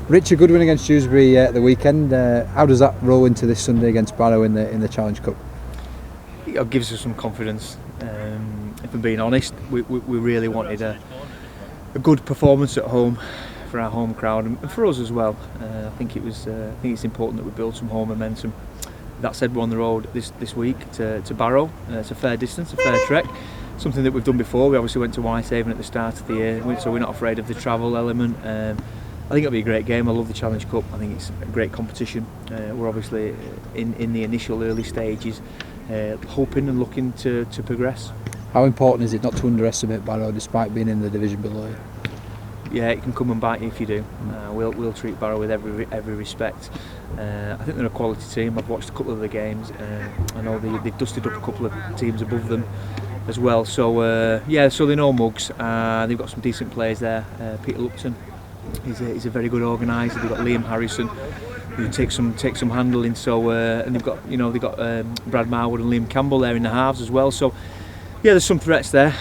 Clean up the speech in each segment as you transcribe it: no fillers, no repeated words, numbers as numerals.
Rich, a good win against Dewsbury at the weekend. How does that roll into this Sunday against Barrow in the Challenge Cup? It gives us some confidence. If I'm being honest, we really wanted a good performance at home for our home crowd and for us as well. I think it's important that we build some home momentum. That said, we're on the road this week to Barrow. It's a fair distance, a fair trek. Something that we've done before. We obviously went to Whitehaven at the start of the year, so we're not afraid of the travel element. I think it'll be a great game. I love the Challenge Cup. I think it's a great competition. We're obviously in the initial early stages, hoping and looking to progress. How important is it not to underestimate Barrow despite being in the division below you? Yeah, it can come and bite you if you do. We'll treat Barrow with every respect. I think they're a quality team. I've watched a couple of the games. I know they've dusted up a couple of teams above them as well. So so they're no mugs. They've got some decent players there. Peter Lupton, he's a very good organiser. They've got Liam Harrison, who takes some handling. So and they've got Brad Marwood and Liam Campbell there in the halves as well. So yeah, there's some threats there,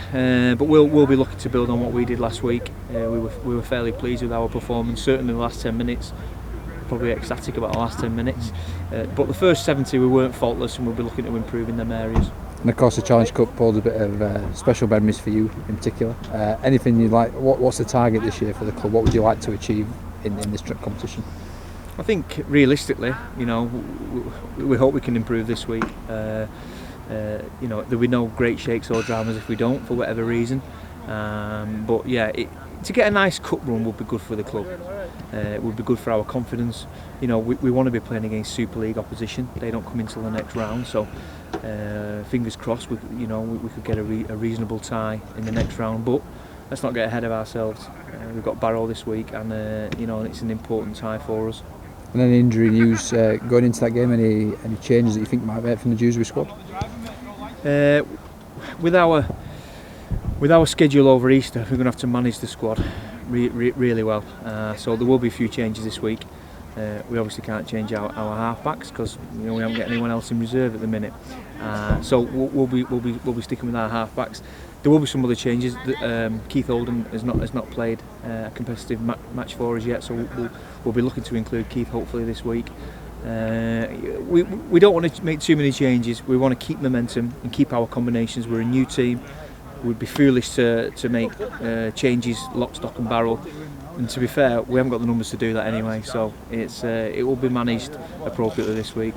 but we'll be looking to build on what we did last week. We were fairly pleased with our performance, certainly in the last 10 minutes. Probably ecstatic about the last 10 minutes, but the first 70 we weren't faultless, and we'll be looking to improve in them areas. And of course the Challenge Cup holds a bit of special memories for you in particular. Anything you'd like? What's the target this year for the club? What would you like to achieve in this competition? I think realistically, we hope we can improve this week. There'll be no great shakes or dramas if we don't, for whatever reason. But yeah, to get a nice cup run would be good for the club. It would be good for our confidence. We want to be playing against Super League opposition. They don't come until the next round, so fingers crossed. We could get a reasonable tie in the next round. But let's not get ahead of ourselves. We've got Barrow this week, and it's an important tie for us. And any injury news going into that game? Any changes that you think might be from the Dewsbury squad? With our schedule over Easter, we're going to have to manage the squad really well. So there will be a few changes this week. We obviously can't change our half-backs because we haven't got anyone else in reserve at the minute. So we'll be sticking with our half-backs. There will be some other changes. Keith Holden has not played a competitive match for us yet, so we'll be looking to include Keith hopefully this week. We don't want to make too many changes. We want to keep momentum and keep our combinations. We're a new team. It would be foolish to make changes lock, stock and barrel. And to be fair, we haven't got the numbers to do that anyway. So it will be managed appropriately this week.